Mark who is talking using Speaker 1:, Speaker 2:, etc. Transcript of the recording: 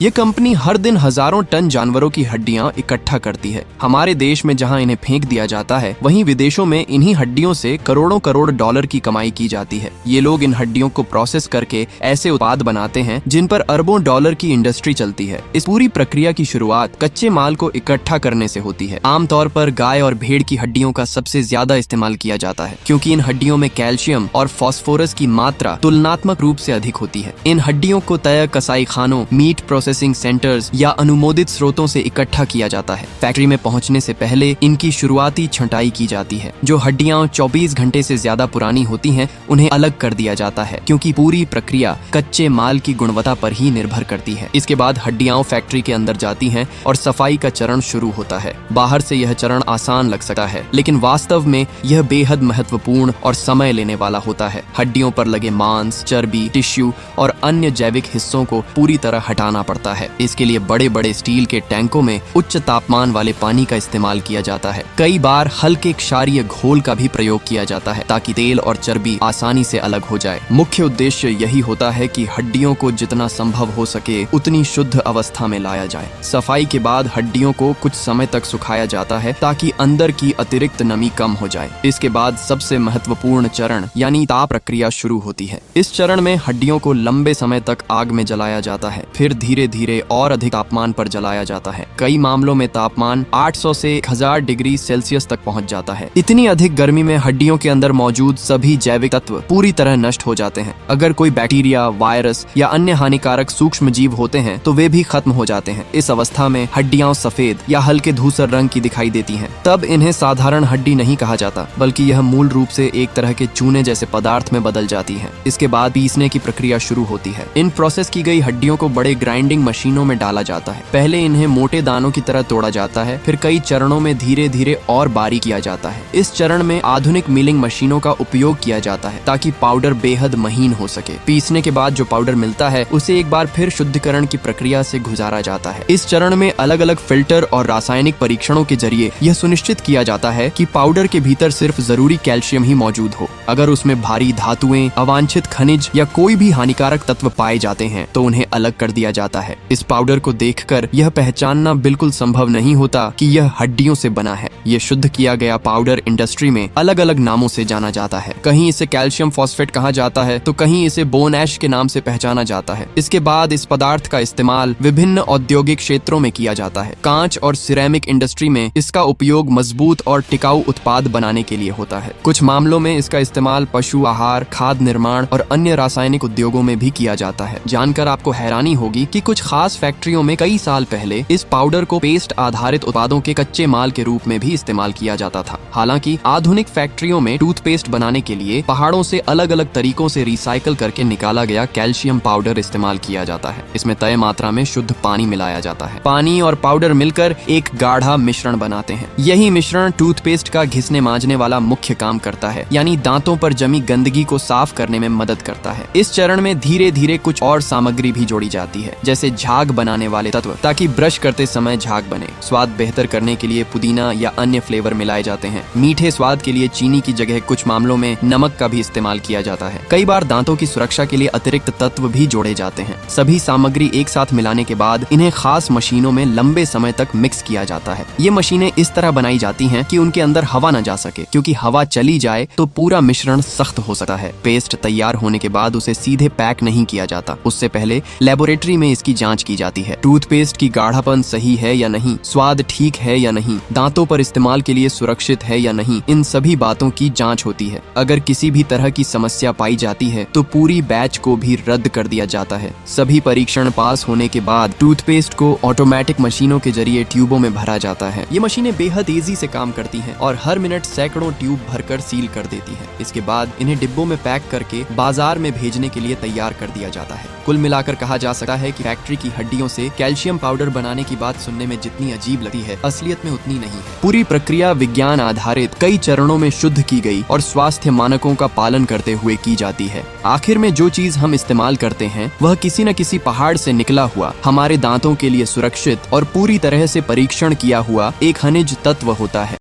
Speaker 1: ये कंपनी हर दिन हजारों टन जानवरों की हड्डियां इकट्ठा करती है। हमारे देश में जहां इन्हें फेंक दिया जाता है, वहीं विदेशों में इन्हीं हड्डियों से करोड़ों करोड़ डॉलर की कमाई की जाती है। ये लोग इन हड्डियों को प्रोसेस करके ऐसे उत्पाद बनाते हैं जिन पर अरबों डॉलर की इंडस्ट्री चलती है। इस पूरी प्रक्रिया की शुरुआत कच्चे माल को इकट्ठा करने से होती है। आमतौर पर गाय और भेड़ की हड्डियों का सबसे ज्यादा इस्तेमाल किया जाता है, क्योंकि इन हड्डियों में कैल्शियम और फास्फोरस की मात्रा तुलनात्मक रूप से अधिक होती है। इन हड्डियों को तय कसाई खानों, मीट प्रोसेसिंग सेंटर्स या अनुमोदित स्रोतों से इकट्ठा किया जाता है। फैक्ट्री में पहुंचने से पहले इनकी शुरुआती छंटाई की जाती है। जो हड्डियां 24 घंटे से ज्यादा पुरानी होती हैं, उन्हें अलग कर दिया जाता है, क्योंकि पूरी प्रक्रिया कच्चे माल की गुणवत्ता पर ही निर्भर करती है। इसके बाद हड्डियां फैक्ट्री के अंदर जाती हैं और सफाई का चरण शुरू होता है। बाहर से यह चरण आसान लग सकता है, लेकिन वास्तव में यह बेहद महत्वपूर्ण और समय लेने वाला होता है। हड्डियों पर लगे मांस, चर्बी, टिश्यू और अन्य जैविक हिस्सों को पूरी तरह हटाना पड़ता है। इसके लिए बड़े बड़े स्टील के टैंकों में उच्च तापमान वाले पानी का इस्तेमाल किया जाता है। कई बार हल्के क्षारीय घोल का भी प्रयोग किया जाता है, ताकि तेल और चर्बी आसानी से अलग हो जाए। मुख्य उद्देश्य यही होता है कि हड्डियों को जितना संभव हो सके उतनी शुद्ध अवस्था में लाया जाए। सफाई के बाद हड्डियों को कुछ समय तक सुखाया जाता है, ताकि अंदर की अतिरिक्त नमी कम हो जाए। इसके बाद सबसे महत्वपूर्ण चरण यानी ताप प्रक्रिया शुरू होती है। इस चरण में हड्डियों को लंबे समय तक आग में जलाया जाता है, फिर धीरे धीरे और अधिक तापमान पर जलाया जाता है। कई मामलों में तापमान 800 से 1000 डिग्री सेल्सियस तक पहुंच जाता है। इतनी अधिक गर्मी में हड्डियों के अंदर मौजूद सभी जैविक तत्व पूरी तरह नष्ट हो जाते हैं। अगर कोई बैक्टीरिया, वायरस या अन्य हानिकारक सूक्ष्म जीव होते हैं तो वे भी खत्म हो जाते हैं। इस अवस्था में हड्डियां सफेद या हल्के धूसर रंग की दिखाई देती हैं। तब इन्हें साधारण हड्डी नहीं कहा जाता, बल्कि यह मूल रूप से एक तरह के चूने जैसे पदार्थ में बदल जाती है। इसके बाद पीसने की प्रक्रिया शुरू होती है। इन प्रोसेस की गई हड्डियों को बड़े ग्राइंडिंग मशीनों में डाला जाता है। पहले इन्हें मोटे दानों की तरह तोड़ा जाता है, फिर कई चरणों में धीरे धीरे और बारीक किया जाता है। इस चरण में आधुनिक मिलिंग मशीनों का उपयोग किया जाता है, ताकि पाउडर बेहद महीन हो सके। पीसने के बाद जो पाउडर मिलता है, उसे एक बार फिर शुद्धिकरण की प्रक्रिया से गुजारा जाता है। इस चरण में अलग अलग फिल्टर और रासायनिक परीक्षणों के जरिए यह सुनिश्चित किया जाता है कि पाउडर के भीतर सिर्फ जरूरी कैल्शियम ही मौजूद हो। अगर उसमें भारी धातुएं, अवांछित खनिज या कोई भी हानिकारक तत्व पाए जाते हैं, तो उन्हें अलग कर दिया जाता है। इस पाउडर को देखकर यह पहचानना बिल्कुल संभव नहीं होता कि यह हड्डियों से बना है। यह शुद्ध किया गया पाउडर इंडस्ट्री में अलग अलग नामों से जाना जाता है। कहीं इसे कैल्शियम फॉस्फेट कहा जाता है, तो कहीं इसे बोन ऐश के नाम से पहचाना जाता है। इसके बाद इस पदार्थ का इस्तेमाल विभिन्न औद्योगिक क्षेत्रों में किया जाता है। कांच और सिरेमिक इंडस्ट्री में इसका उपयोग मजबूत और टिकाऊ उत्पाद बनाने के लिए होता है। कुछ मामलों में इसका इस्तेमाल पशु आहार, खाद्य निर्माण और अन्य रासायनिक उद्योगों में भी किया जाता है। जानकर आपको हैरानी होगी कि कुछ खास फैक्ट्रियों में कई साल पहले इस पाउडर को पेस्ट आधारित उत्पादों के कच्चे माल के रूप में भी इस्तेमाल किया जाता था। हालांकि आधुनिक फैक्ट्रियों में टूथपेस्ट बनाने के लिए पहाड़ों से अलग अलग तरीकों से रिसाइकल करके निकाला गया कैल्शियम पाउडर इस्तेमाल किया जाता है। इसमें तय मात्रा में शुद्ध पानी मिलाया जाता है। पानी और पाउडर मिलकर एक गाढ़ा मिश्रण बनाते हैं। यही मिश्रण टूथपेस्ट का घिसने मांजने वाला मुख्य काम करता है, यानी दांतों पर जमी गंदगी को साफ करने में मदद करता है। इस चरण में धीरे धीरे कुछ और सामग्री भी जोड़ी जाती है, जैसे झाग बनाने वाले तत्व, ताकि ब्रश करते समय झाग बने। स्वाद बेहतर करने के लिए पुदीना या अन्य फ्लेवर मिलाए जाते हैं। मीठे स्वाद के लिए चीनी की जगह कुछ मामलों में नमक का भी इस्तेमाल किया जाता है। कई बार दांतों की सुरक्षा के लिए अतिरिक्त तत्व भी जोड़े जाते हैं। सभी सामग्री एक साथ मिलाने के बाद इन्हें खास मशीनों में लंबे समय तक मिक्स किया जाता है। ये मशीनें इस तरह बनाई जाती हैं कि उनके अंदर हवा न जा सके, क्योंकि हवा चली जाए तो पूरा मिश्रण सख्त हो सकता है। पेस्ट तैयार होने के बाद उसे सीधे पैक नहीं किया जाता। उससे पहले लेबोरेटरी में इसकी जांच की जाती है। टूथपेस्ट की गाढ़ापन सही है या नहीं, स्वाद ठीक है या नहीं, दांतों पर इस्तेमाल के लिए सुरक्षित है या नहीं, इन सभी बातों की जांच होती है। अगर किसी भी तरह की समस्या पाई जाती है तो पूरी बैच को भी रद्द कर दिया जाता है। सभी परीक्षण पास होने के बाद टूथपेस्ट को ऑटोमेटिक मशीनों के जरिए ट्यूबों में भरा जाता है। ये मशीनें बेहद तेजी से काम करती हैं और हर मिनट सैकड़ों ट्यूब भरकर सील कर देती हैं। इसके बाद इन्हें डिब्बों में पैक करके बाजार में भेजने के लिए तैयार कर दिया जाता है। कुल मिलाकर कहा जा सकता है कि फैक्ट्री की हड्डियों से कैल्शियम पाउडर बनाने की बात सुनने में जितनी अजीब लगती है, असलियत में उतनी नहीं है। पूरी प्रक्रिया विज्ञान आधारित कई चरणों में शुद्ध की गई और स्वास्थ्य मानकों का पालन करते हुए की जाती है। आखिर में जो चीज हम इस्तेमाल करते हैं, वह किसी न किसी पहाड़ से निकला हुआ, हमारे दांतों के लिए सुरक्षित और पूरी तरह से परीक्षण किया हुआ एक खनिज तत्व होता है।